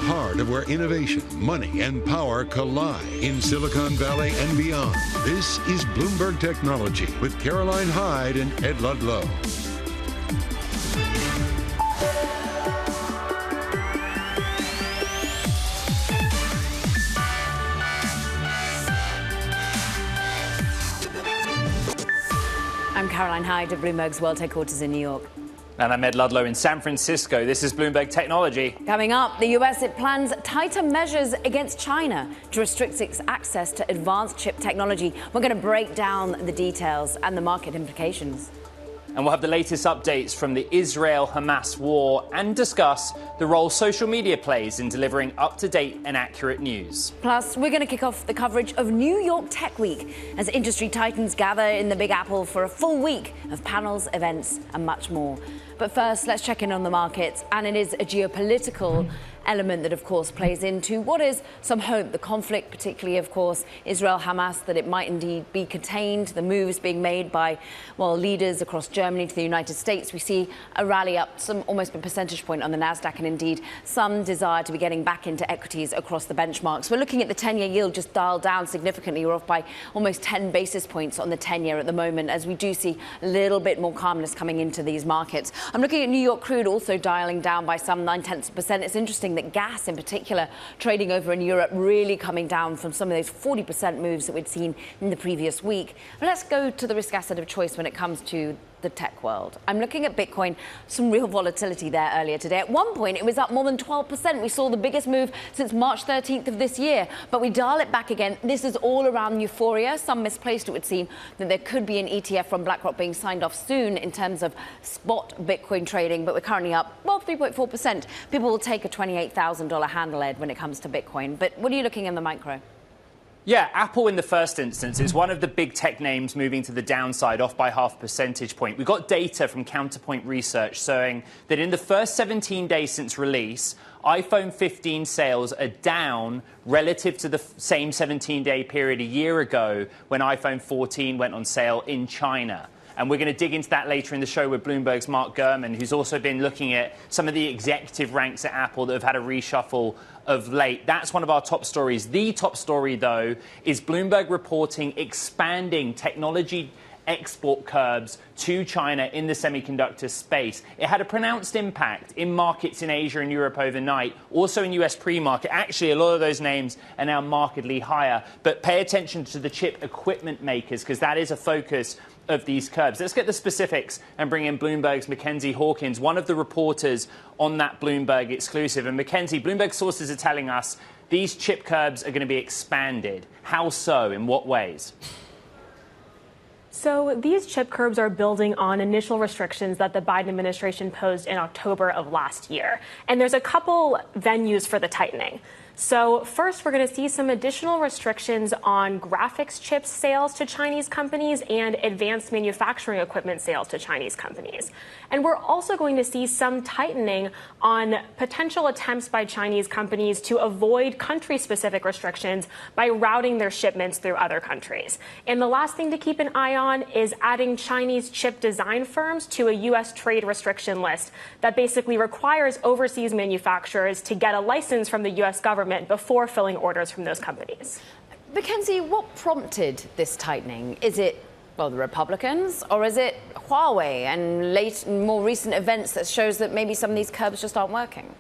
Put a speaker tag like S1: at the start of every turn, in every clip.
S1: heart of where innovation, money, and power collide in Silicon Valley and beyond. This is Bloomberg Technology with Caroline Hyde and Ed Ludlow.
S2: I'm Caroline Hyde of Bloomberg's World Headquarters in New York.
S3: And I'm Ed Ludlow in San Francisco. This is Bloomberg Technology.
S2: Coming up, the US, it plans tighter measures against China to restrict its access to advanced chip technology. We're going to break down the details and the market implications.
S3: And we'll have the latest updates from the Israel-Hamas war and discuss the role social media plays in delivering up-to-date and accurate news.
S2: Plus, we're going to kick off the coverage of New York Tech Week as industry titans gather in the Big Apple for a full week of panels, events, and much more. But first, let's check in on the markets. And it is a geopolitical element that, of course, plays into what is some hope. The conflict, particularly, of course, Israel-Hamas, that it might indeed be contained. The moves being made by, well, leaders across Germany to the United States. We see a rally up some almost a percentage point on the Nasdaq, and indeed some desire to be getting back into equities across the benchmarks. We're looking at the 10-year yield just dialed down significantly. We're off by almost 10 basis points on the 10-year at the moment, as we do see a little bit more calmness coming into these markets. I'm looking at New York crude also dialing down by some 0.9%. It's interesting that gas in particular trading over in Europe really coming down from some of those 40% moves that we'd seen in the previous week. But let's go to the risk asset of choice when it comes to the tech world. I'm looking at Bitcoin, some real volatility there earlier today. At one point, it was up more than 12%. We saw the biggest move since March 13th of this year, but we dial it back again. This is all around euphoria. Some misplaced, it would seem, that there could be an ETF from BlackRock being signed off soon in terms of spot Bitcoin trading, but we're currently up, well, 3.4%. People will take a $28,000 handle, Ed, when it comes to Bitcoin. But what are you looking in the micro?
S3: Yeah, Apple in the first instance is one of the big tech names moving to the downside, off by half percentage point. We got data from Counterpoint Research showing that in the first 17 days since release, iPhone 15 sales are down relative to the same 17-day period a year ago when iPhone 14 went on sale in China. And we're going to dig into that later in the show with Bloomberg's Mark Gurman, who's also been looking at some of the executive ranks at Apple that have had a reshuffle of late. That's one of our top stories. The top story, though, is Bloomberg reporting expanding technology export curbs to China in the semiconductor space. It had a pronounced impact in markets in Asia and Europe overnight, also in US pre-market. Actually, a lot of those names are now markedly higher. But pay attention to the chip equipment makers, because that is a focus of these curbs. Let's get the specifics and bring in Bloomberg's Mackenzie Hawkins, one of the reporters on that Bloomberg exclusive. And Mackenzie, Bloomberg sources are telling us these chip curbs are going to be expanded. How so? In what ways?
S4: So these chip curbs are building on initial restrictions that the Biden administration posed in October of last year. And there's a couple venues for the tightening. So first, we're going to see some additional restrictions on graphics chip sales to Chinese companies and advanced manufacturing equipment sales to Chinese companies. And we're also going to see some tightening on potential attempts by Chinese companies to avoid country-specific restrictions by routing their shipments through other countries. And the last thing to keep an eye on is adding Chinese chip design firms to a U.S. trade restriction list that basically requires overseas manufacturers to get a license from the U.S. government before filling orders from those companies.
S2: Mackenzie, what prompted this tightening? Is it, well, the Republicans, or is it Huawei and more recent events that shows that maybe some of these curbs just aren't working?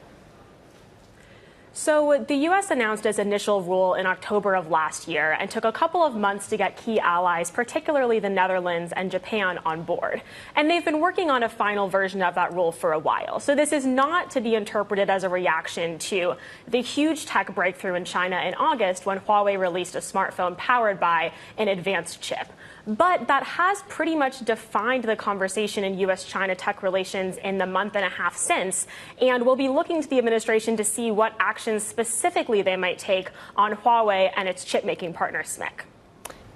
S4: So the U.S. announced its initial rule in October of last year and took a couple of months to get key allies, particularly the Netherlands and Japan, on board. And they've been working on a final version of that rule for a while. So this is not to be interpreted as a reaction to the huge tech breakthrough in China in August when Huawei released a smartphone powered by an advanced chip. But that has pretty much defined the conversation in U.S.-China tech relations in the month and a half since. And we'll be looking to the administration to see what actions specifically they might take on Huawei and its chip-making partner, SMIC.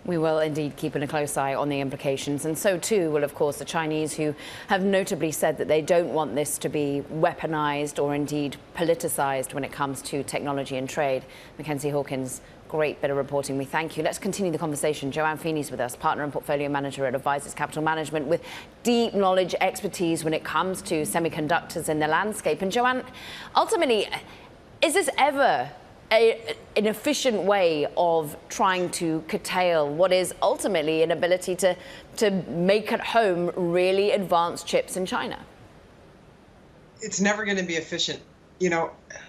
S2: We will indeed keep a close eye on the implications. And so, too, will, of course, the Chinese, who have notably said that they don't want this to be weaponized or indeed politicized when it comes to technology and trade. Mackenzie Hawkins, great bit of reporting. We thank you. Let's continue the conversation. Joanne Feeney's with us, partner and portfolio manager at Advisors Capital Management, with deep knowledge, expertise when it comes to semiconductors in the landscape. And Joanne, ultimately, Is this ever an efficient way of trying to curtail what is ultimately an ability to make at home really advanced chips in China?
S5: It's never going to be efficient.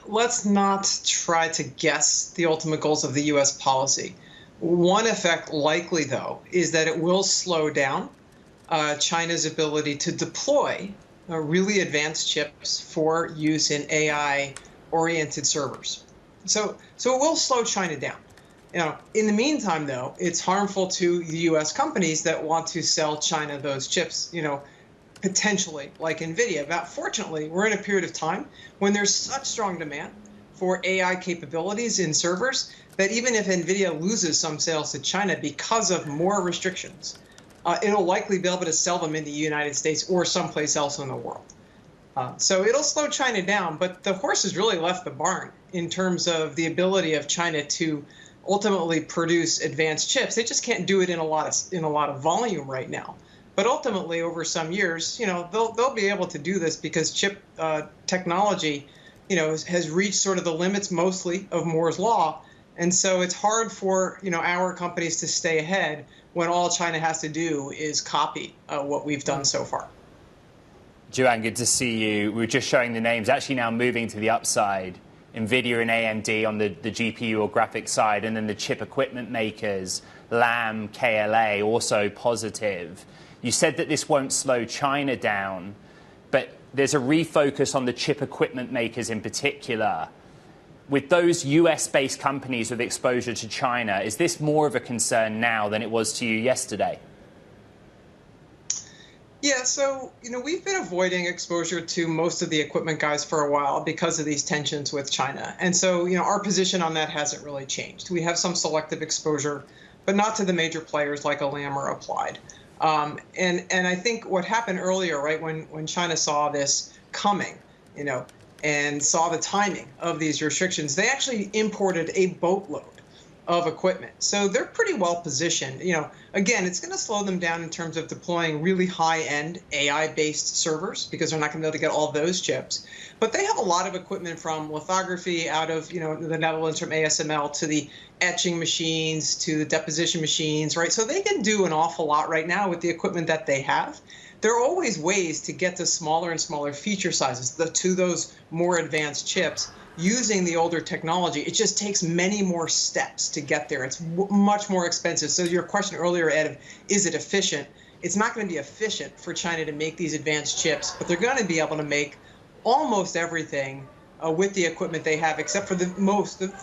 S5: Let's not try to guess the ultimate goals of the U.S. policy. One effect likely, though, is that it will slow down China's ability to deploy really advanced chips for use in AI-oriented servers. So it will slow China down. In the meantime, though, it's harmful to the U.S. companies that want to sell China those chips, potentially, like NVIDIA. But fortunately, we're in a period of time when there's such strong demand for AI capabilities in servers that even if NVIDIA loses some sales to China because of more restrictions, it'll likely be able to sell them in the United States or someplace else in the world. So it'll slow China down, but the horse has really left the barn in terms of the ability of China to ultimately produce advanced chips. They just can't do it in a lot of volume right now. But ultimately, over some years, they'll be able to do this because chip technology, has reached sort of the limits mostly of Moore's law, and so it's hard for our companies to stay ahead when all China has to do is copy what we've done so far.
S3: Joanne, good to see you. We were just showing the names, actually now moving to the upside. NVIDIA and AMD on the GPU or graphics side, and then the chip equipment makers, Lam, KLA, also positive. You said that this won't slow China down, but there's a refocus on the chip equipment makers in particular. With those US-based companies with exposure to China, is this more of a concern now than it was to you yesterday?
S5: Yeah, so, we've been avoiding exposure to most of the equipment guys for a while because of these tensions with China. And so, our position on that hasn't really changed. We have some selective exposure, but not to the major players like a Lam or Applied. And I think what happened earlier, right, when China saw this coming, and saw the timing of these restrictions, they actually imported a boatload of equipment. So they're pretty well positioned. Again, it's going to slow them down in terms of deploying really high-end AI-based servers because they're not going to be able to get all those chips. But they have a lot of equipment from lithography out of the Netherlands, from ASML, to the etching machines, to the deposition machines, right? So they can do an awful lot right now with the equipment that they have. There are always ways to get to smaller and smaller feature sizes, to those more advanced chips, using the older technology. It just takes many more steps to get there. It's much more expensive. So your question earlier, Ed, is it efficient? It's not going to be efficient for China to make these advanced chips, but they're going to be able to make almost everything with the equipment they have, except for the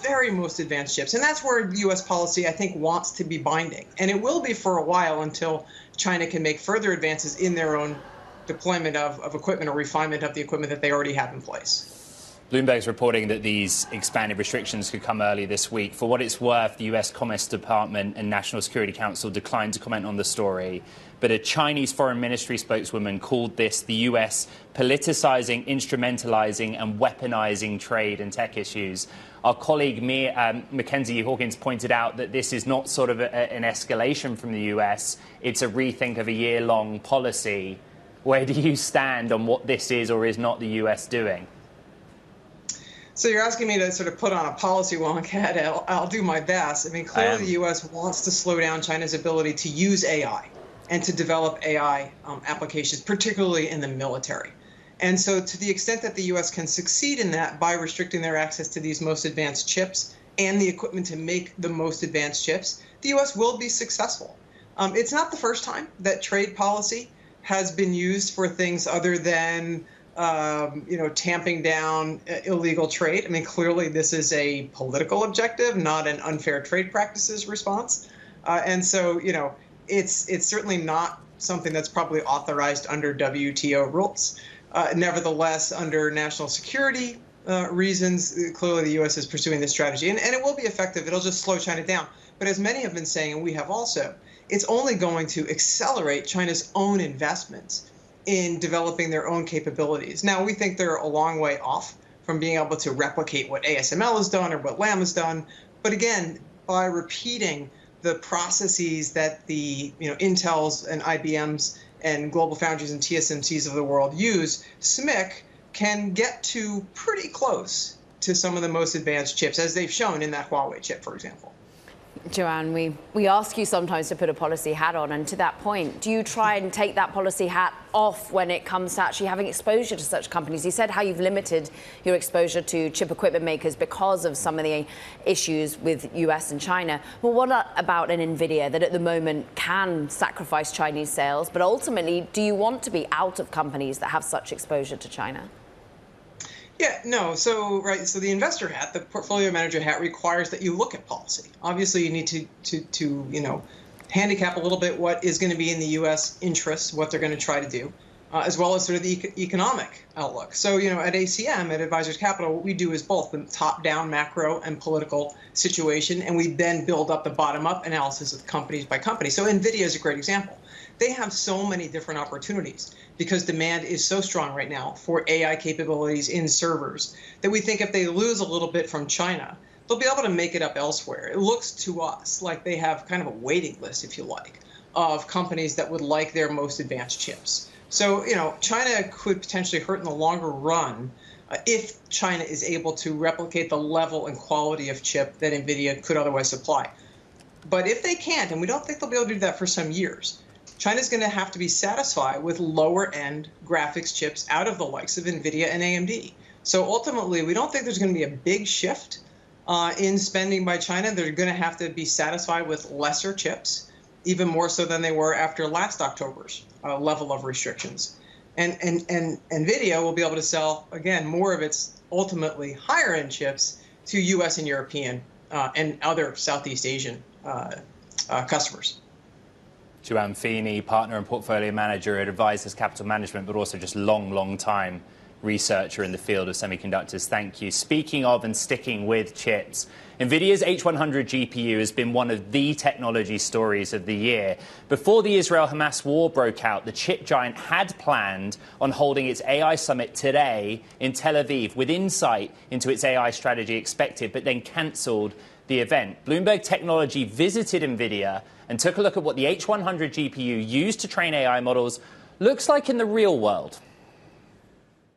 S5: very most advanced chips. And that's where U.S. policy, I think, wants to be binding. And it will be for a while until China can make further advances in their own deployment of equipment or refinement of the equipment that they already have in place.
S3: Bloomberg's reporting that these expanded restrictions could come early this week. For what it's worth, the US Commerce Department and National Security Council declined to comment on the story. But a Chinese foreign ministry spokeswoman called this the US politicizing, instrumentalizing and weaponizing trade and tech issues. Our colleague Mackenzie Hawkins pointed out that this is not sort of an escalation from the US. It's a rethink of a year-long policy. Where do you stand on what this is or is not the US doing?
S5: So you're asking me to sort of put on a policy wonk hat. I'll do my best. I mean, clearly the U.S. wants to slow down China's ability to use AI and to develop AI applications, particularly in the military. And so to the extent that the U.S. can succeed in that by restricting their access to these most advanced chips and the equipment to make the most advanced chips, the U.S. will be successful. It's not the first time that trade policy has been used for things other than tamping down illegal trade. I mean, clearly this is a political objective, not an unfair trade practices response. And so, it's certainly not something that's probably authorized under WTO rules. Nevertheless, under national security reasons, clearly the U.S. is pursuing this strategy. And it will be effective. It'll just slow China down. But as many have been saying, and we have also, it's only going to accelerate China's own investments in developing their own capabilities. Now, we think they're a long way off from being able to replicate what ASML has done or what Lam has done. But again, by repeating the processes that the Intels and IBMs and Global Foundries and TSMCs of the world use, SMIC can get to pretty close to some of the most advanced chips, as they've shown in that Huawei chip, for example.
S2: Joanne, we ask you sometimes to put a policy hat on, and to that point, do you try and take that policy hat off when it comes to actually having exposure to such companies? You said how you've limited your exposure to chip equipment makers because of some of the issues with US and China. Well, what about an NVIDIA that at the moment can sacrifice Chinese sales, but ultimately, do you want to be out of companies that have such exposure to China?
S5: Yeah, no. So the investor hat, the portfolio manager hat, requires that you look at policy. Obviously, you need to handicap a little bit what is going to be in the U.S. interests, what they're going to try to do, as well as sort of the economic outlook. So at ACM, at Advisors Capital, what we do is both the top-down macro and political situation, and we then build up the bottom-up analysis of companies by company. So NVIDIA is a great example. They have so many different opportunities because demand is so strong right now for AI capabilities in servers that we think if they lose a little bit from China, they'll be able to make it up elsewhere. It looks to us like they have kind of a waiting list, if you like, of companies that would like their most advanced chips. So, China could potentially hurt in the longer run if China is able to replicate the level and quality of chip that NVIDIA could otherwise supply. But if they can't, and we don't think they'll be able to do that for some years, China's going to have to be satisfied with lower-end graphics chips out of the likes of NVIDIA and AMD. So ultimately, we don't think there's going to be a big shift in spending by China. They're going to have to be satisfied with lesser chips, even more so than they were after last October's level of restrictions. And NVIDIA will be able to sell, again, more of its ultimately higher-end chips to U.S. and European and other Southeast Asian customers.
S3: Joanne Feeney, partner and portfolio manager at Advisors Capital Management, but also just long time researcher in the field of semiconductors. Thank you. Speaking of and sticking with chips, NVIDIA's H100 GPU has been one of the technology stories of the year. Before the Israel-Hamas war broke out, the chip giant had planned on holding its AI summit today in Tel Aviv, with insight into its AI strategy expected, but then cancelled the event. Bloomberg Technology visited NVIDIA and took a look at what the H100 GPU used to train AI models looks like in the real world.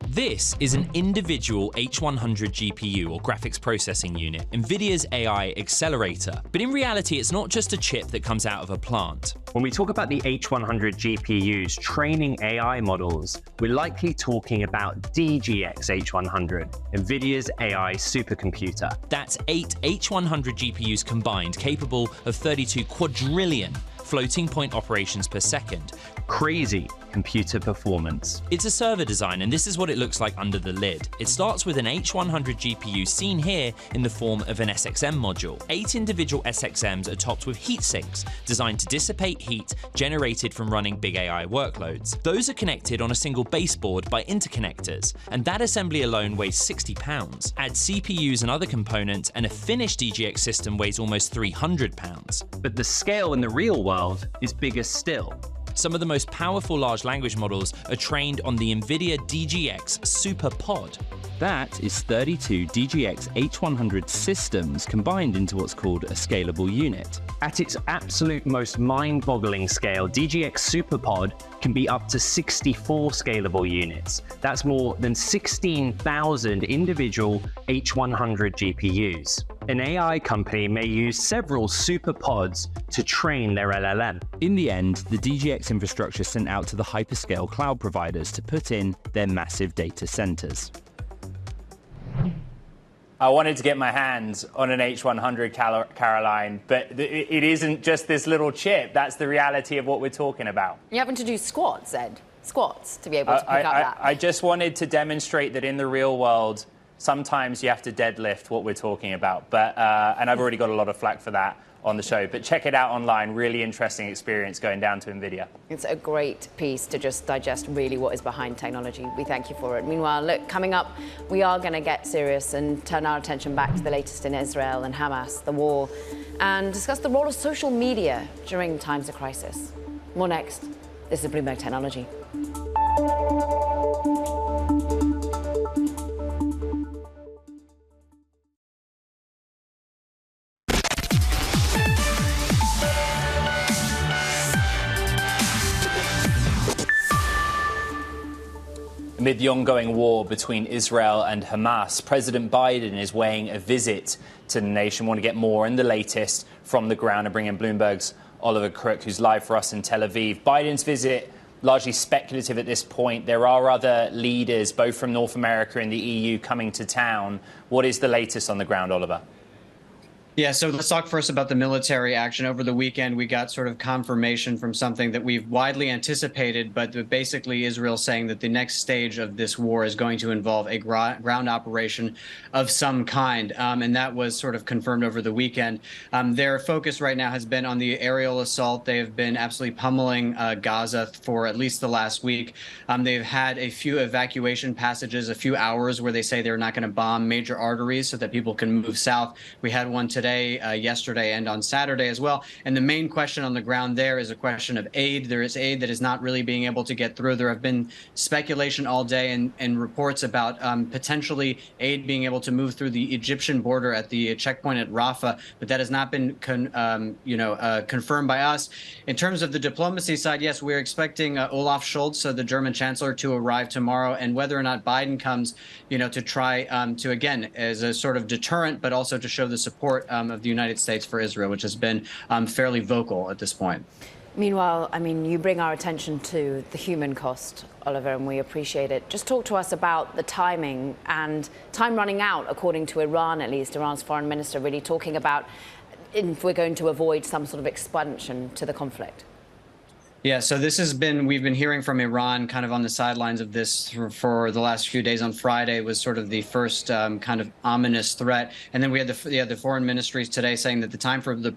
S6: This is an individual H100 GPU, or graphics processing unit, NVIDIA's AI accelerator. But in reality, it's not just a chip that comes out of a plant.
S7: When we talk about the H100 GPUs training AI models, we're likely talking about DGX H100, NVIDIA's AI supercomputer.
S6: That's 8 H100 GPUs combined, capable of 32 quadrillion floating point operations per second.
S7: Crazy computer performance.
S6: It's a server design, and this is what it looks like under the lid. It starts with an H100 GPU seen here in the form of an SXM module. 8 individual SXMs are topped with heat sinks designed to dissipate heat generated from running big AI workloads. Those are connected on a single baseboard by interconnectors, and that assembly alone weighs 60 pounds. Add CPUs and other components, and a finished DGX system weighs almost 300 pounds.
S7: But the scale in the real world is bigger still.
S6: Some of the most powerful large language models are trained on the NVIDIA DGX SuperPod.
S7: That is 32 DGX H100 systems combined into what's called a scalable unit. At its absolute most mind-boggling scale, DGX SuperPod can be up to 64 scalable units. That's more than 16,000 individual H100 GPUs. An AI company may use several SuperPods to train their LLM.
S6: In the end, the DGX infrastructure is sent out to the hyperscale cloud providers to put in their massive data centers.
S3: I wanted to get my hands on an H100, Caroline, but it isn't just this little chip. That's the reality of what we're talking about.
S2: You're having to do squats, Ed. Squats to be able to pick up that.
S3: I just wanted to demonstrate that in the real world, sometimes you have to deadlift what we're talking about. But and I've already got a lot of flack for that on the show. But check it out online. Really interesting experience going down to NVIDIA.
S2: It's a great piece to just digest really what is behind technology. We thank you for it. Meanwhile, look, coming up, we are going to get serious and turn our attention back to the latest in Israel and Hamas, the war, and discuss the role of social media during times of crisis. More next. This is Bloomberg Technology.
S3: Amid the ongoing war between Israel and Hamas, President Biden is weighing a visit to the nation. We want to get more and the latest from the ground and bring in Bloomberg's Oliver Crook, who's live for us in Tel Aviv. Biden's visit largely speculative at this point. There are other leaders, both from North America and the EU, coming to town. What is the latest on the ground, Oliver?
S8: Yeah, so let's talk first about the military action. Over the weekend, we got sort of confirmation from something that we've widely anticipated, but basically Israel saying that the next stage of this war is going to involve a ground operation of some kind. And that was sort of confirmed over the weekend. Their focus right now has been on the aerial assault. They have been absolutely pummeling Gaza for at least the last week. They've had a few evacuation passages, a few hours where they say they're not going to bomb major arteries so that people can move south. We had one today, yesterday, and on Saturday as well. And the main question on the ground there is a question of aid. There is aid that is not really being able to get through. There have been speculation all day and reports about potentially aid being able to move through the Egyptian border at the checkpoint at Rafah, but that has not been confirmed by us. In terms of the diplomacy side, yes, we're expecting Olaf Scholz, the German chancellor, to arrive tomorrow, and whether or not Biden comes, to try to, again, as a sort of deterrent, but also to show the support of the United States for Israel, which has been fairly vocal at this point.
S2: Meanwhile, I mean, you bring our attention to the human cost, Oliver, and we appreciate it. Just talk to us about the timing and time running out, according to Iran, at least. Iran's foreign minister really talking about if we're going to avoid some sort of expansion to the conflict.
S8: Yeah, so this has been, we've been hearing from Iran kind of on the sidelines of this for the last few days. On Friday was sort of the first kind of ominous threat. And then we had the foreign ministries today saying that the time for the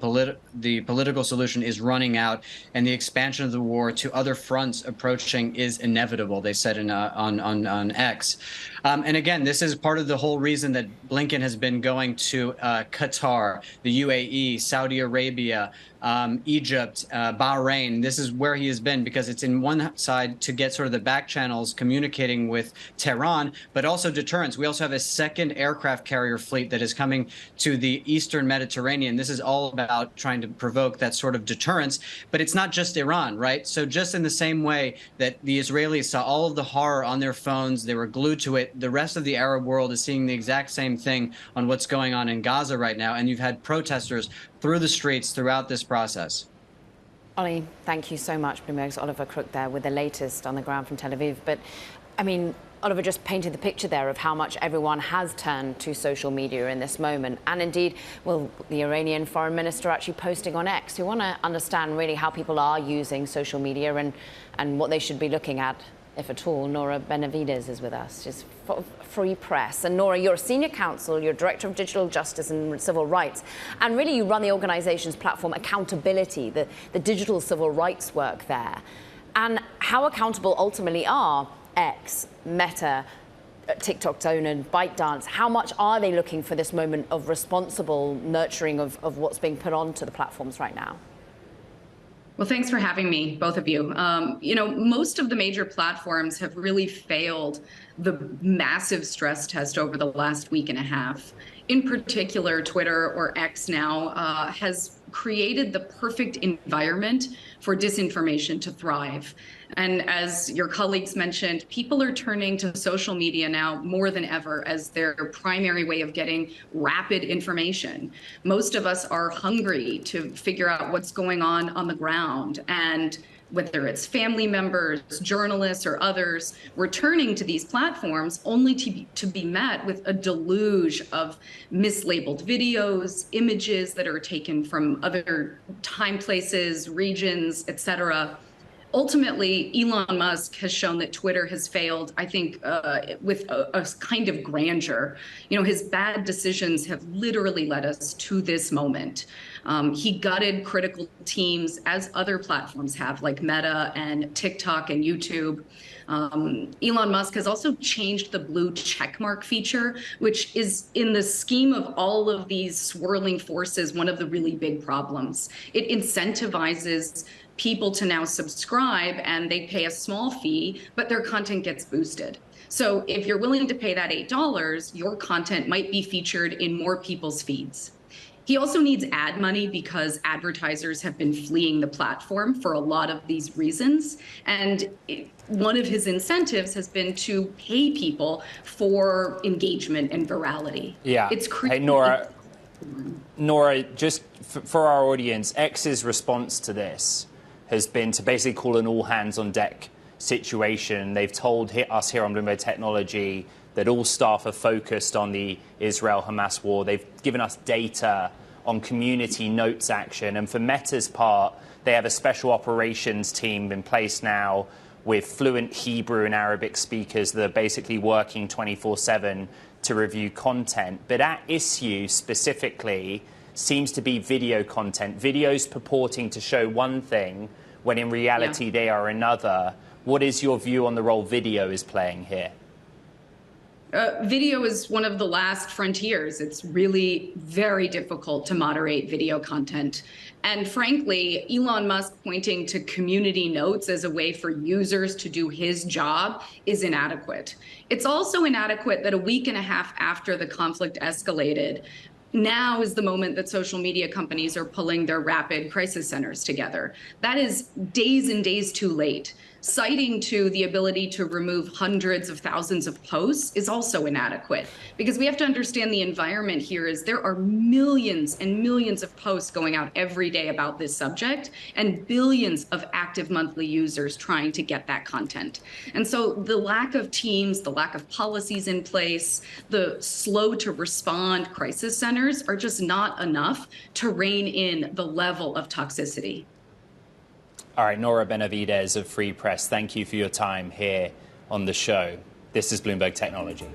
S8: political solution is running out and the expansion of the war to other fronts approaching is inevitable, they said on X. And again, this is part of the whole reason that Blinken has been going to Qatar, the UAE, Saudi Arabia, Egypt, Bahrain. This is where he has been because it's in one side to get sort of the back channels communicating with Tehran, but also deterrence. We also have a second aircraft carrier fleet that is coming to the Eastern Mediterranean. This is all about trying to provoke that sort of deterrence, but it's not just Iran, right? So just in the same way that the Israelis saw all of the horror on their phones, they were glued to it, the rest of the Arab world is seeing the exact same thing on what's going on in Gaza right now. And you've had protesters through the streets throughout this process.
S2: Ollie, thank you so much. Bloomberg's Oliver Crook there with the latest on the ground from Tel Aviv. But, I mean, Oliver just painted the picture there of how much everyone has turned to social media in this moment. And indeed, well, the Iranian foreign minister actually posting on X. We want to understand really how people are using social media and what they should be looking at, if at all. Nora Benavides is with us. She's Free Press. And Nora, you're a senior counsel, you're director of digital justice and civil rights. And really, you run the organization's platform Accountability, the digital civil rights work there. And how accountable ultimately are X, Meta, TikTok's owner, ByteDance? How much are they looking for this moment of responsible nurturing of what's being put onto the platforms right now?
S9: Well, thanks for having me, both of you. Most of the major platforms have really failed the massive stress test over the last week and a half. In particular, Twitter, or X now, has created the perfect environment for disinformation to thrive. And as your colleagues mentioned, people are turning to social media now more than ever as their primary way of getting rapid information. Most of us are hungry to figure out what's going on the ground. And whether it's family members, journalists, or others, we're turning to these platforms only to be met with a deluge of mislabeled videos, images that are taken from other time, places, regions, etc. Ultimately, Elon Musk has shown that Twitter has failed, I think, with a kind of grandeur. His bad decisions have literally led us to this moment. He gutted critical teams, as other platforms have, like Meta and TikTok and YouTube. Elon Musk has also changed the blue checkmark feature, which is, in the scheme of all of these swirling forces, one of the really big problems. It incentivizes people to now subscribe, and they pay a small fee, but their content gets boosted. So if you're willing to pay that $8, your content might be featured in more people's feeds. He also needs ad money because advertisers have been fleeing the platform for a lot of these reasons. And one of his incentives has been to pay people for engagement and virality.
S3: Yeah.
S9: It's
S3: Hey, Nora, just for our audience, X's response to this has been to basically call an all-hands-on-deck situation. They've told us here on Bloomberg Technology that all staff are focused on the Israel-Hamas war. They've given us data on community notes action. And for Meta's part, they have a special operations team in place now with fluent Hebrew and Arabic speakers that are basically working 24/7 to review content. But at issue specifically seems to be video content, videos purporting to show one thing when in reality they are another. What is your view on the role video is playing here?
S9: Video is one of the last frontiers. It's really very difficult to moderate video content. And frankly, Elon Musk pointing to community notes as a way for users to do his job is inadequate. It's also inadequate that a week and a half after the conflict escalated, now is the moment that social media companies are pulling their rapid crisis centers together. That is days and days too late. Citing to the ability to remove hundreds of thousands of posts is also inadequate, because we have to understand the environment here is there are millions and millions of posts going out every day about this subject and billions of active monthly users trying to get that content. And so the lack of teams, the lack of policies in place, the slow to respond crisis centers are just not enough to rein in the level of toxicity.
S3: All right, Nora Benavides of Free Press, thank you for your time here on the show. This is Bloomberg Technology.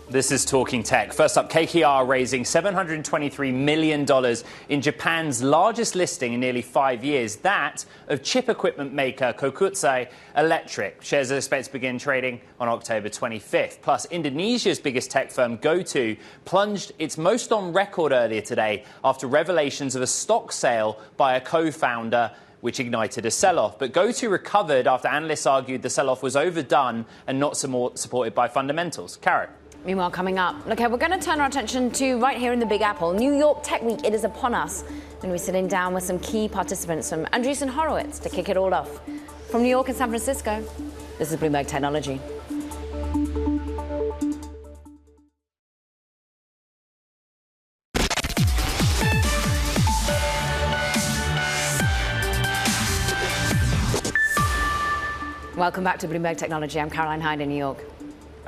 S3: This is Talking Tech. First up, KKR raising $723 million in Japan's largest listing in nearly 5 years, that of chip equipment maker Kokusai Electric. Shares are expected to begin trading on October 25th. Plus, Indonesia's biggest tech firm, GoTo, plunged its most on record earlier today after revelations of a stock sale by a co-founder, which ignited a sell-off. But GoTo recovered after analysts argued the sell-off was overdone and not supported by fundamentals. Karen.
S2: Meanwhile, coming up, okay, we're going to turn our attention to right here in the Big Apple. New York Tech Week, it is upon us. And we're sitting down with some key participants from Andreessen Horowitz to kick it all off. From New York and San Francisco, this is Bloomberg Technology. Welcome back to Bloomberg Technology. I'm Caroline Hyde in New York.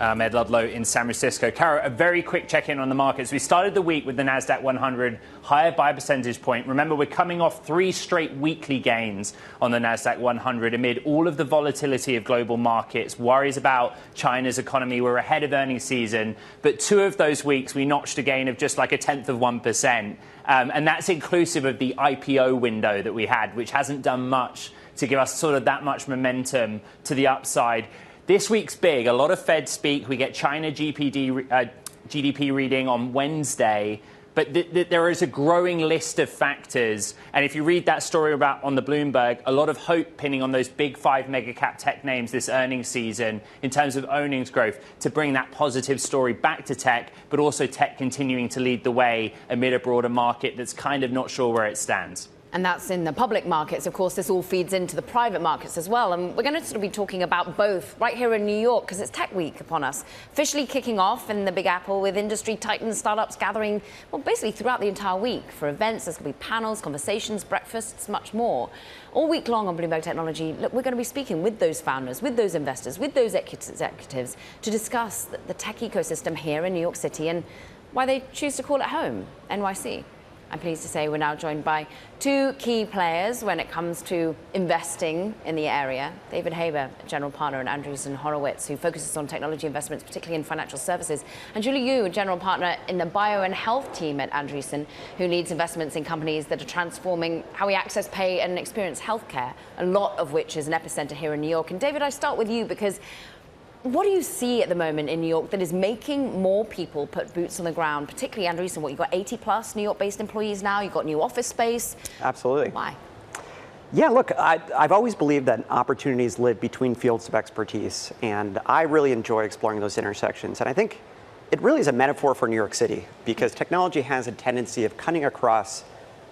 S3: Ed Ludlow in San Francisco. Caro, a very quick check-in on the markets. We started the week with the NASDAQ 100 higher by a percentage point. Remember, we're coming off 3 straight weekly gains on the NASDAQ 100 amid all of the volatility of global markets, worries about China's economy. We're ahead of earnings season, but 2 of those weeks we notched a gain of just like 0.1%. And that's inclusive of the IPO window that we had, which hasn't done much to give us sort of that much momentum to the upside. This week's big. A lot of Fed speak. We get China GDP reading on Wednesday. But there is a growing list of factors. And if you read that story about on the Bloomberg, a lot of hope pinning on those big 5 mega cap tech names this earnings season in terms of earnings growth to bring that positive story back to tech, but also tech continuing to lead the way amid a broader market that's kind of not sure where it stands.
S2: And that's in the public markets. Of course, this all feeds into the private markets as well. And we're going to sort of be talking about both right here in New York because it's Tech Week upon us. Officially kicking off in the Big Apple with industry titans, startups gathering, well, basically throughout the entire week for events. There's going to be panels, conversations, breakfasts, much more. All week long on Bloomberg Technology, look, we're going to be speaking with those founders, with those investors, with those executives to discuss the tech ecosystem here in New York City and why they choose to call it home, NYC. I'm pleased to say we're now joined by two key players when it comes to investing in the area. David Haber, general partner at Andreessen Horowitz, who focuses on technology investments, particularly in financial services. And Julie Yu, general partner in the bio and health team at Andreessen, who leads investments in companies that are transforming how we access, pay and experience healthcare, a lot of which is an epicenter here in New York. And David, I start with you because what do you see at the moment in New York that is making more people put boots on the ground, particularly Andreessen? What, you've got 80 plus New York-based employees now, you've got new office space.
S10: Absolutely.
S2: Why?
S10: Yeah, look, I've always believed that opportunities live between fields of expertise, and I really enjoy exploring those intersections. And I think it really is a metaphor for New York City, because technology has a tendency of cutting across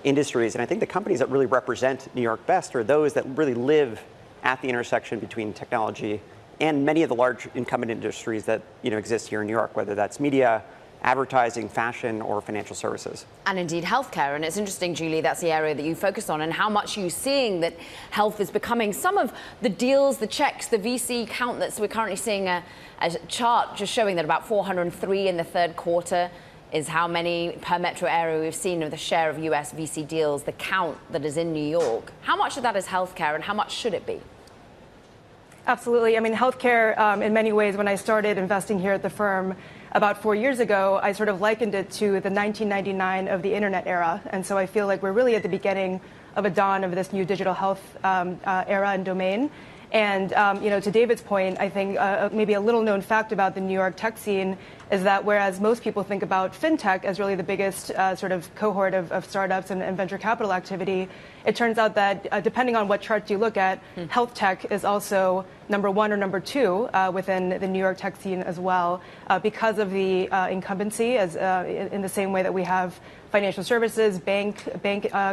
S10: industries. And I think the companies that really represent New York best are those that really live at the intersection between technology and many of the large incumbent industries that exist here in New York, whether that's media, advertising, fashion, or financial services. And indeed healthcare. And it's interesting, Julie, that's the area that you focus on, and how much you're seeing that health is becoming some of the deals, the checks, the VC count that's we're currently seeing a chart just showing that about 403 in the third quarter is how many per metro area we've seen of the share of US VC deals, the count that is in New York. How much of that is healthcare and how much should it be?
S11: Absolutely. I mean, healthcare, in many ways, when I started investing here at the firm about 4 years ago, I sort of likened it to the 1999 of the internet era. And so I feel like we're really at the beginning of a dawn of this new digital health era and domain. And, to David's point, I think maybe a little known fact about the New York tech scene is that whereas most people think about fintech as really the biggest sort of cohort of startups and venture capital activity, it turns out that depending on what chart you look at, health tech is also number one or number two within the New York tech scene as well, because of the incumbency, as in the same way that we have financial services, bank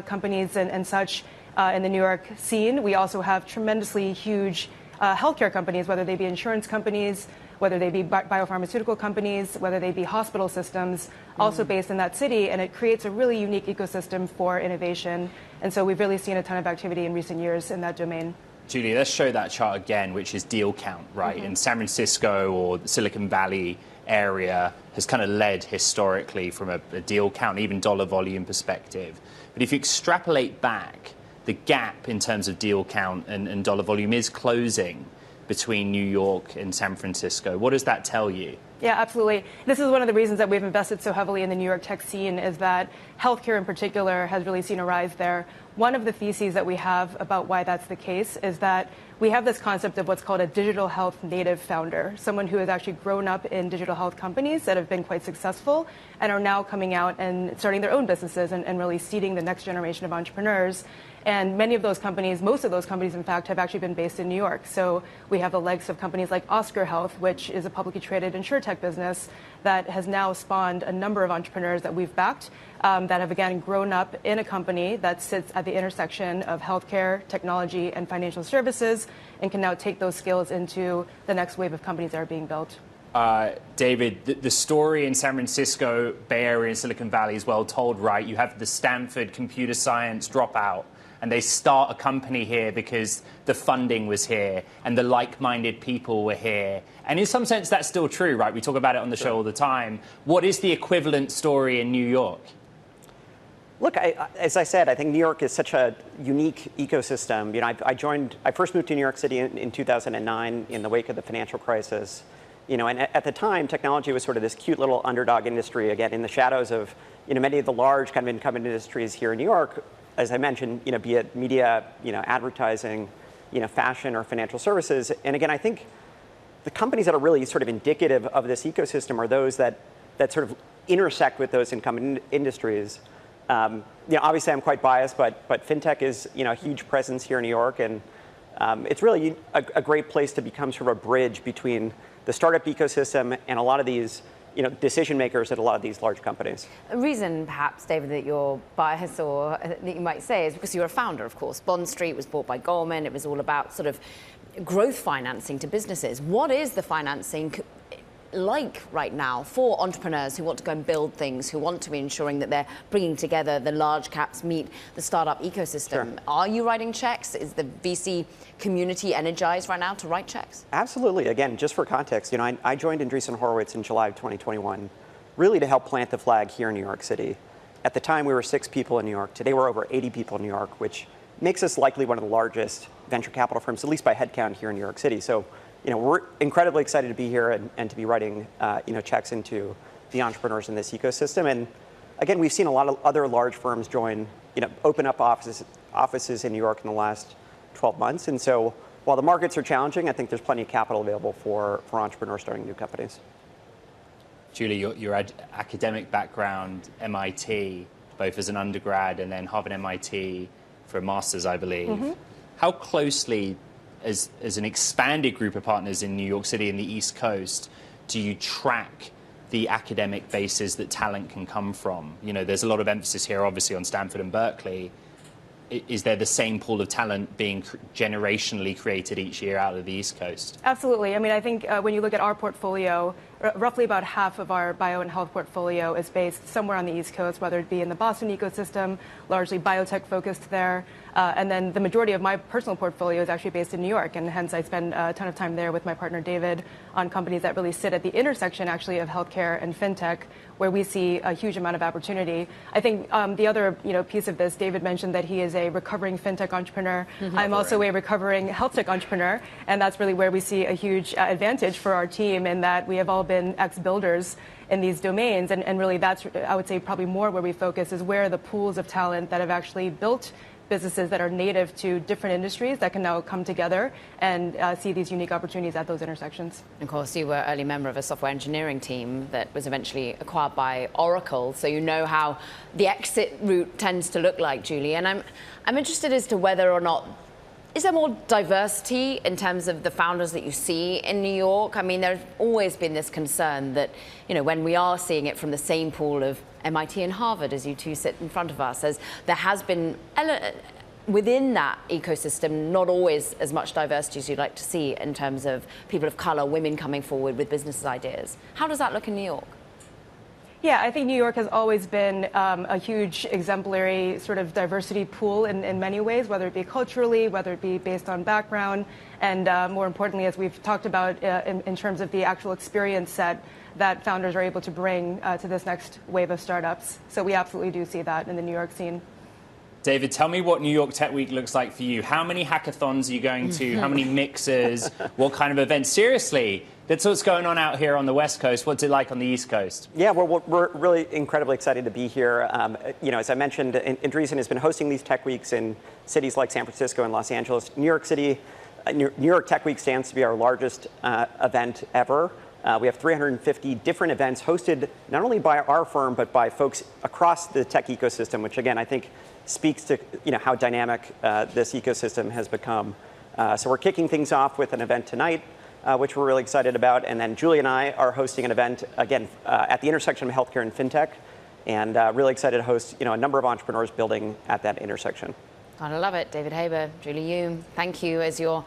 S11: companies and such. In the New York scene, we also have tremendously huge healthcare companies, whether they be insurance companies, whether they be biopharmaceutical companies, whether they be hospital systems, also based in that city. And it creates a really unique ecosystem for innovation. And so we've really seen a ton of activity in recent years in that domain.
S3: Julie, let's show that chart again, which is deal count, right? In San Francisco or the Silicon Valley area has kind of led historically from a deal count, even dollar volume perspective. But if you extrapolate back, the gap in terms of deal count and dollar volume is closing between New York and San Francisco. What does that tell you?
S11: Yeah, absolutely. This is one of the reasons that we've invested so heavily in the New York tech scene, is that healthcare in particular has really seen a rise there. One of the theses that we have about why that's the case is that we have this concept of what's called a digital health native founder, someone who has actually grown up in digital health companies that have been quite successful and are now coming out and starting their own businesses and really seeding the next generation of entrepreneurs. And many of those companies, most of those companies, in fact, have actually been based in New York. So we have the legs of companies like Oscar Health, which is a publicly traded insurtech business that has now spawned a number of entrepreneurs that we've backed that have, again, grown up in a company that sits at the intersection of healthcare, technology, and financial services, and can now take those skills into the next wave of companies that are being built.
S3: David, the story in San Francisco, Bay Area, and Silicon Valley is well told, right? You have the Stanford computer science dropout, and they start a company here because the funding was here and the like-minded people were here. And in some sense, that's still true, right? We talk about it on the show all the time. What is the equivalent story in New York?
S10: Look, as I said, I think New York is such a unique ecosystem. I first moved to New York City in 2009 in the wake of the financial crisis. And at the time, technology was sort of this cute little underdog industry, again, in the shadows of, many of the large kind of incumbent industries here in New York. As I mentioned, be it media, advertising, fashion or financial services. And again, I think the companies that are really sort of indicative of this ecosystem are those that sort of intersect with those incumbent industries. Obviously I'm quite biased, but fintech is, a huge presence here in New York. And it's really a great place to become sort of a bridge between the startup ecosystem and a lot of these decision makers at a lot of these large companies.
S2: A reason, perhaps, David, that you're biased, or that you might say, is because you're a founder, of course. Bond Street was bought by Goldman. It was all about sort of growth financing to businesses. What is the financing like right now for entrepreneurs who want to go and build things, who want to be ensuring that they're bringing together the large caps meet the startup ecosystem? Sure. Are you writing checks? Is the VC community energized right now to write checks?
S10: Absolutely. Again, just for context, I joined Andreessen Horowitz in July of 2021, really to help plant the flag here in New York City. At the time, we were 6 people in New York. Today, we're over 80 people in New York, which makes us likely one of the largest venture capital firms, at least by headcount here in New York City. So, we're incredibly excited to be here and to be writing, checks into the entrepreneurs in this ecosystem. And again, we've seen a lot of other large firms join, open up offices in New York in the last 12 months. And so while the markets are challenging, I think there's plenty of capital available for entrepreneurs starting new companies.
S3: Julie, your academic background, MIT, both as an undergrad and then Harvard MIT for a master's, I believe. Mm-hmm. How closely, as an expanded group of partners in New York City and the East Coast, do you track the academic bases that talent can come from? There's a lot of emphasis here, obviously, on Stanford and Berkeley. Is there the same pool of talent being generationally created each year out of the East Coast?
S11: Absolutely. I mean, I think when you look at our portfolio, roughly about half of our bio and health portfolio is based somewhere on the East Coast, whether it be in the Boston ecosystem, largely biotech focused there. And then the majority of my personal portfolio is actually based in New York. And hence, I spend a ton of time there with my partner, David, on companies that really sit at the intersection, actually, of healthcare and fintech, where we see a huge amount of opportunity. I think the other piece of this, David mentioned that he is a recovering fintech entrepreneur. Mm-hmm. I'm also a recovering health tech entrepreneur. And that's really where we see a huge advantage for our team in that we have all been ex-builders in these domains. And really that's, I would say, probably more where we focus is where the pools of talent that have actually built businesses that are native to different industries that can now come together and see these unique opportunities at those intersections.
S2: Of course, you were an early member of a software engineering team that was eventually acquired by Oracle, so you know how the exit route tends to look like, Julie. And I'm interested as to whether or not, is there more diversity in terms of the founders that you see in New York? I mean, there's always been this concern that, when we are seeing it from the same pool of MIT and Harvard, as you two sit in front of us, as there has been within that ecosystem, not always as much diversity as you'd like to see in terms of people of color, women coming forward with business ideas. How does that look in New York?
S11: Yeah, I think New York has always been a huge exemplary sort of diversity pool in many ways, whether it be culturally, whether it be based on background, and more importantly, as we've talked about in terms of the actual experience set that founders are able to bring to this next wave of startups. So we absolutely do see that in the New York scene.
S3: David, tell me what New York Tech Week looks like for you. How many hackathons are you going to? How many mixers? What kind of events? Seriously, that's what's going on out here on the West Coast. What's it like on the East Coast?
S10: Yeah, we're really incredibly excited to be here. As I mentioned, Andreessen has been hosting these tech weeks in cities like San Francisco and Los Angeles. New York City, New York Tech Week stands to be our largest event ever. We have 350 different events hosted not only by our firm, but by folks across the tech ecosystem, which again, I think speaks to how dynamic this ecosystem has become. So we're kicking things off with an event tonight, which we're really excited about. And then Julie and I are hosting an event, again, at the intersection of healthcare and fintech. And really excited to host a number of entrepreneurs building at that intersection.
S2: Gotta love it. David Haber, Julie Yu, thank you as your,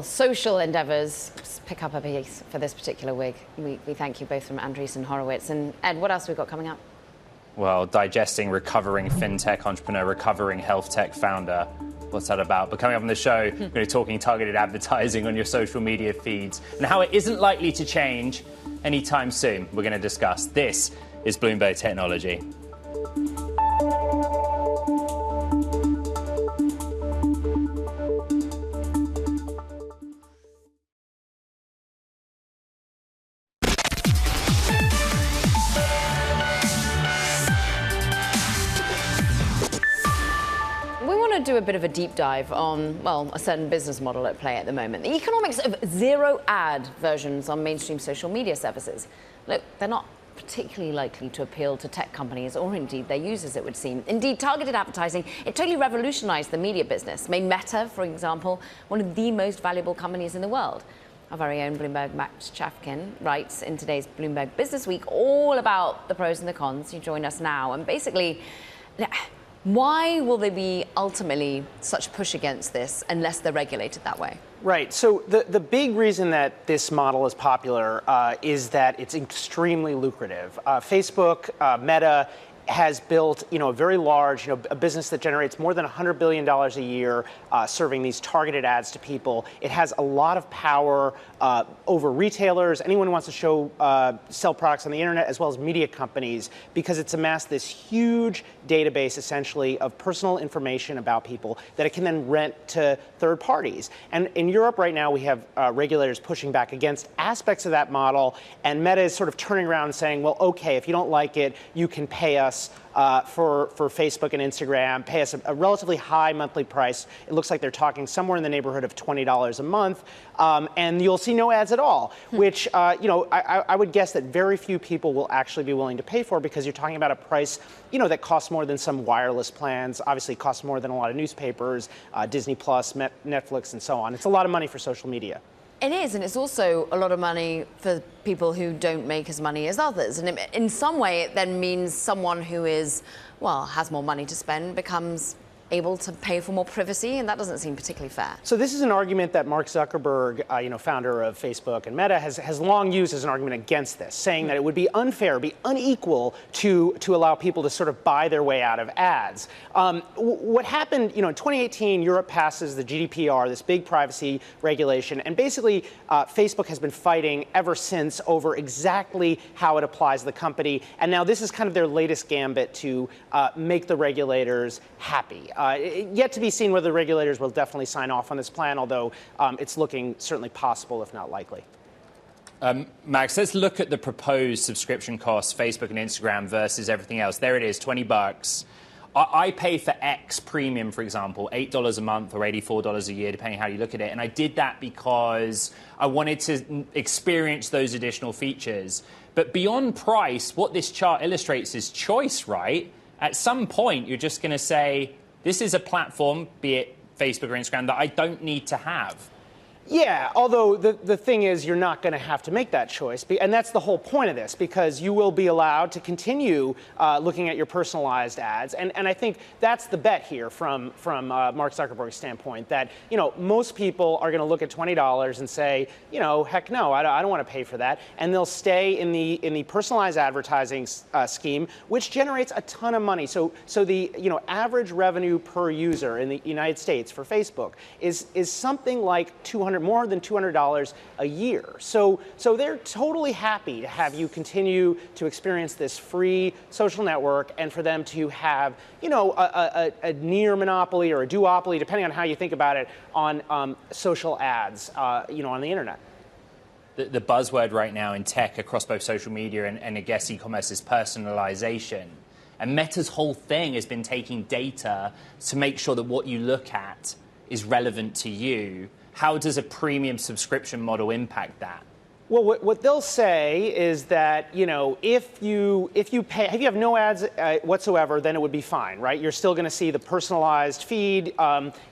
S2: social endeavors pick up a piece for this particular week. We thank you both from Andreessen Horowitz. And Ed, what else have we got coming up?
S3: Well, digesting recovering fintech entrepreneur, recovering health tech founder. What's that about? But coming up on the show, we're going to be talking targeted advertising on your social media feeds and how it isn't likely to change anytime soon. We're going to discuss. This is Bloomberg Technology.
S2: Do a bit of a deep dive on, a certain business model at play at the moment. The economics of zero ad versions on mainstream social media services. Look, they're not particularly likely to appeal to tech companies or indeed their users, it would seem. Indeed, targeted advertising, it totally revolutionized the media business, made Meta, for example, one of the most valuable companies in the world. Our very own Bloomberg Max Chafkin writes in today's Bloomberg Business Week all about the pros and the cons. You join us now. And basically, why will there be ultimately such push against this unless they're regulated that way?
S12: Right. So the big reason that this model is popular is that it's extremely lucrative. Facebook, Meta, has built, a very large, a business that generates more than $100 billion a year, serving these targeted ads to people. It has a lot of power over retailers, anyone who wants to sell products on the internet, as well as media companies, because it's amassed this huge database, essentially, of personal information about people that it can then rent to third parties. And in Europe right now, we have regulators pushing back against aspects of that model, and Meta is sort of turning around and saying, well, okay, if you don't like it, you can pay us for Facebook and Instagram, pay us a relatively high monthly price. It looks like they're talking somewhere in the neighborhood of $20 a month, and you'll see no ads at all, which I would guess that very few people will actually be willing to pay for, because you're talking about a price that costs more than some wireless plans, obviously costs more than a lot of newspapers, Disney Plus, Netflix, and so on. It's a lot of money for social media.
S2: It is, and it's also a lot of money for people who don't make as money as others. And in some way, it then means someone who has more money to spend becomes able to pay for more privacy, and that doesn't seem particularly fair.
S12: So this is an argument that Mark Zuckerberg, founder of Facebook and Meta, has long used as an argument against this, saying that it would be unfair, be unequal to allow people to sort of buy their way out of ads. What happened, in 2018, Europe passes the GDPR, this big privacy regulation, and basically Facebook has been fighting ever since over exactly how it applies to the company, and now this is kind of their latest gambit to make the regulators happy. Yet to be seen whether the regulators will definitely sign off on this plan, although it's looking certainly possible, if not likely.
S3: Max, let's look at the proposed subscription costs, Facebook and Instagram versus everything else. There it is, $20. I pay for X Premium, for example, $8 a month or $84 a year, depending how you look at it. And I did that because I wanted to experience those additional features. But beyond price, what this chart illustrates is choice, right? At some point, you're just going to say, this is a platform, be it Facebook or Instagram, that I don't need to have.
S12: Yeah, although the thing is, you're not going to have to make that choice. And that's the whole point of this, because you will be allowed to continue looking at your personalized ads. And I think that's the bet here from Mark Zuckerberg's standpoint, that, most people are going to look at $20 and say, heck no, I don't want to pay for that. And they'll stay in the personalized advertising scheme, which generates a ton of money. So the average revenue per user in the United States for Facebook is something like more than $200 a year. So they're totally happy to have you continue to experience this free social network, and for them to have, a near monopoly or a duopoly, depending on how you think about it, on social ads, on the internet.
S3: The buzzword right now in tech across both social media and I guess e-commerce is personalization. And Meta's whole thing has been taking data to make sure that what you look at is relevant to you. How does a premium subscription model impact that?
S12: Well, what they'll say is that, if you have no ads whatsoever, then it would be fine, right? You're still going to see the personalized feed,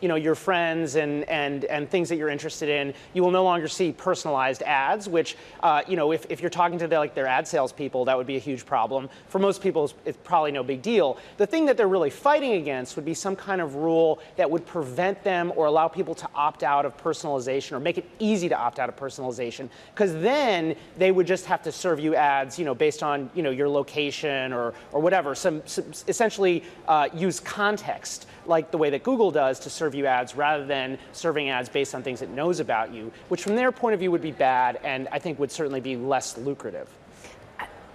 S12: your friends and things that you're interested in. You will no longer see personalized ads, which, if you're talking to their ad salespeople, that would be a huge problem. For most people, it's probably no big deal. The thing that they're really fighting against would be some kind of rule that would prevent them or allow people to opt out of personalization, or make it easy to opt out of personalization, because then they would just have to serve you ads, based on, your location or whatever. Some essentially use context, like the way that Google does, to serve you ads, rather than serving ads based on things it knows about you, which from their point of view would be bad, and I think would certainly be less lucrative.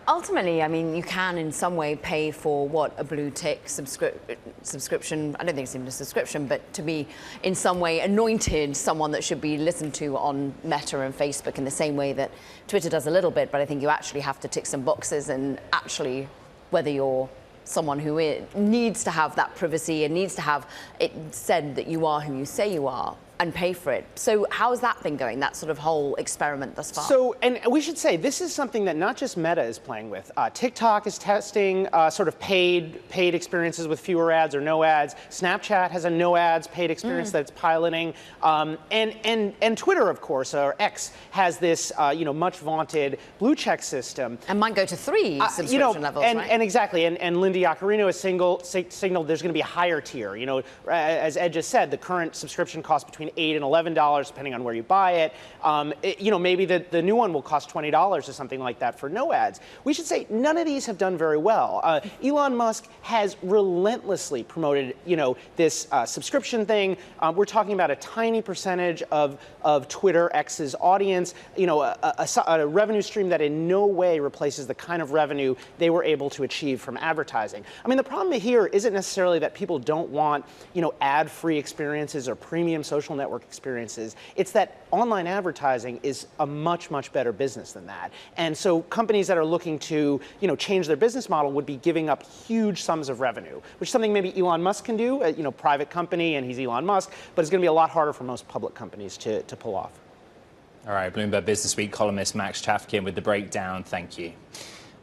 S2: Ultimately, I mean, you can in some way pay for what a blue tick subscription, I don't think it's even a subscription, but to be in some way anointed someone that should be listened to on Meta and Facebook, in the same way that Twitter does a little bit. But I think you actually have to tick some boxes, and actually whether you're someone who needs to have that privacy and needs to have it said that you are who you say you are, and pay for it. So how has that been going, that sort of whole experiment thus far?
S12: So, and we should say, this is something that not just Meta is playing with. TikTok is testing sort of paid experiences with fewer ads or no ads. Snapchat has a no ads paid experience that it's piloting. And Twitter, of course, or X, has this much vaunted blue check system.
S2: And might go to 3 subscription levels, right?
S12: And exactly. And Linda Yaccarino has signaled there's going to be a higher tier. As Ed just said, the current subscription costs between between $8 and $11, depending on where you buy it. Maybe the new one will cost $20 or something like that for no ads. We should say none of these have done very well. Elon Musk has relentlessly promoted, this subscription thing. We're talking about a tiny percentage of Twitter X's audience, a revenue stream that in no way replaces the kind of revenue they were able to achieve from advertising. I mean, the problem here isn't necessarily that people don't want, ad-free experiences or premium social network experiences. It's that online advertising is a much, much better business than that. And so companies that are looking to, change their business model would be giving up huge sums of revenue, which is something maybe Elon Musk can do, private company, and he's Elon Musk, but it's going to be a lot harder for most public companies to pull off.
S3: All right, Bloomberg Business Week columnist Max Chafkin with the breakdown. Thank you.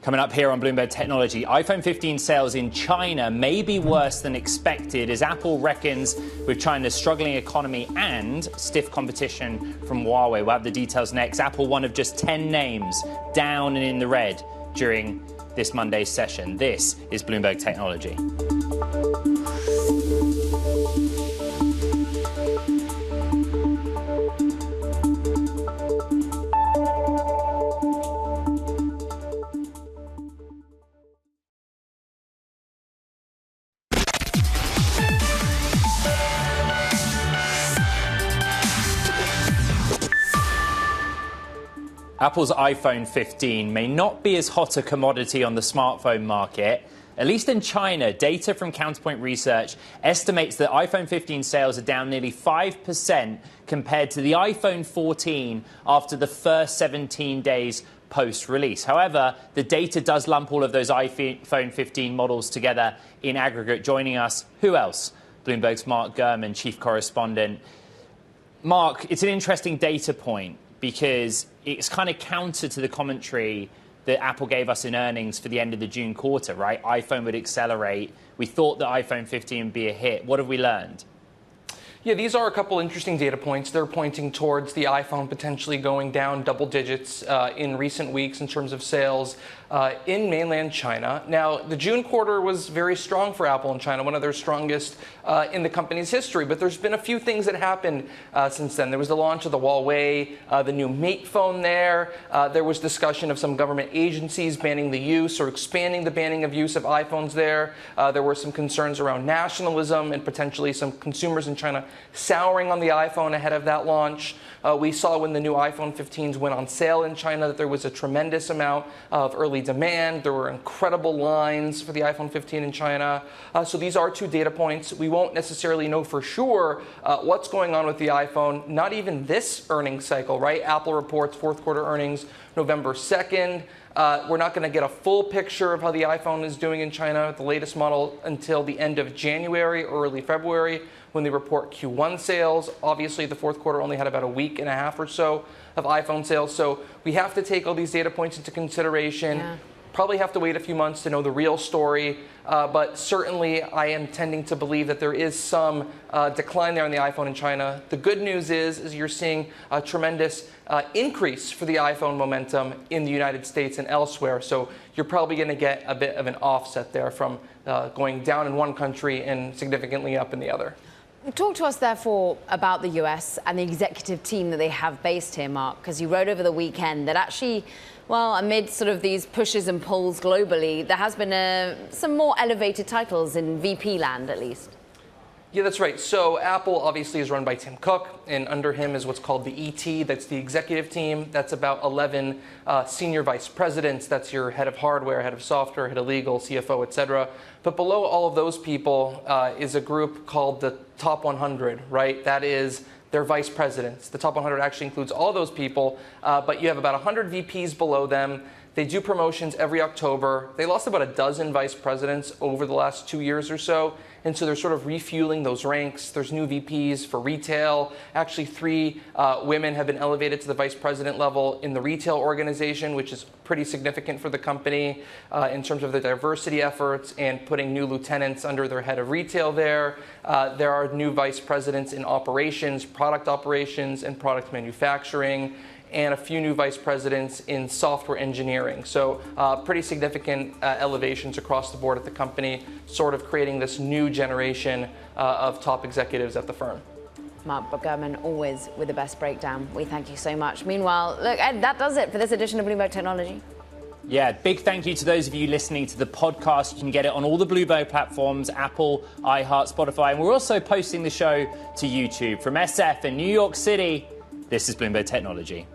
S3: Coming up here on Bloomberg Technology, iPhone 15 sales in China may be worse than expected as Apple reckons with China's struggling economy and stiff competition from Huawei. We'll have the details next. Apple, one of just 10 names down and in the red during this Monday's session. This is Bloomberg Technology. Apple's iPhone 15 may not be as hot a commodity on the smartphone market. At least in China, data from Counterpoint Research estimates that iPhone 15 sales are down nearly 5% compared to the iPhone 14 after the first 17 days post-release. However, the data does lump all of those iPhone 15 models together in aggregate. Joining us, who else? Bloomberg's Mark Gurman, chief correspondent. Mark, it's an interesting data point because it's kind of counter to the commentary that Apple gave us in earnings for the end of the June quarter, right? iPhone would accelerate. We thought that iPhone 15 would be a hit. What have we learned?
S13: Yeah, these are a couple interesting data points. They're pointing towards the iPhone potentially going down double digits in recent weeks in terms of sales in mainland China. Now, the June quarter was very strong for Apple in China, one of their strongest in the company's history. But there's been a few things that happened since then. There was the launch of the Huawei, the new Mate phone there. There was discussion of some government agencies banning the use or expanding the banning of use of iPhones there. There were some concerns around nationalism and potentially some consumers in China souring on the iPhone ahead of that launch. We saw when the new iPhone 15s went on sale in China that there was a tremendous amount of early demand. There were incredible lines for the iPhone 15 in China. So these are two data points. We won't necessarily know for sure what's going on with the iPhone, not even this earnings cycle, right? Apple reports fourth quarter earnings November 2nd. We're not going to get a full picture of how the iPhone is doing in China, the latest model, until the end of January or early February when they report Q1 sales. Obviously, the fourth quarter only had about a week and a half or so of iPhone sales. So we have to take all these data points into consideration. Yeah. Probably have to wait a few months to know the real story. But certainly, I am tending to believe that there is some decline there in the iPhone in China. The good news is you're seeing a tremendous increase for the iPhone momentum in the United States and elsewhere. So you're probably going to get a bit of an offset there from going down in one country and significantly up in the other.
S2: Talk to us, therefore, about the US and the executive team that they have based here, Mark, because you wrote over the weekend that actually, well, amid sort of these pushes and pulls globally, there has been some more elevated titles in VP land, at least.
S13: Yeah, that's right. So Apple obviously is run by Tim Cook, and under him is what's called the ET. That's the executive team. That's about 11 senior vice presidents. That's your head of hardware, head of software, head of legal, CFO, et cetera. But below all of those people is a group called the Top 100, right? That is their vice presidents. The Top 100 actually includes all those people, but you have about 100 VPs below them. They do promotions every October. They lost about a dozen vice presidents over the last 2 years or so. And so they're sort of refueling those ranks. There's new VPs for retail. Actually, 3 women have been elevated to the vice president level in the retail organization, which is pretty significant for the company in terms of the diversity efforts and putting new lieutenants under their head of retail there. There are new vice presidents in operations, product operations, and product manufacturing, and a few new vice presidents in software engineering. So pretty significant elevations across the board at the company, sort of creating this new generation of top executives at the firm.
S2: Mark Gurman, always with the best breakdown. We thank you so much. Meanwhile, look, Ed, that does it for this edition of Bloomberg Technology.
S3: Yeah, big thank you to those of you listening to the podcast. You can get it on all the Bloomberg platforms, Apple, iHeart, Spotify, and we're also posting the show to YouTube. From SF in New York City, this is Bloomberg Technology.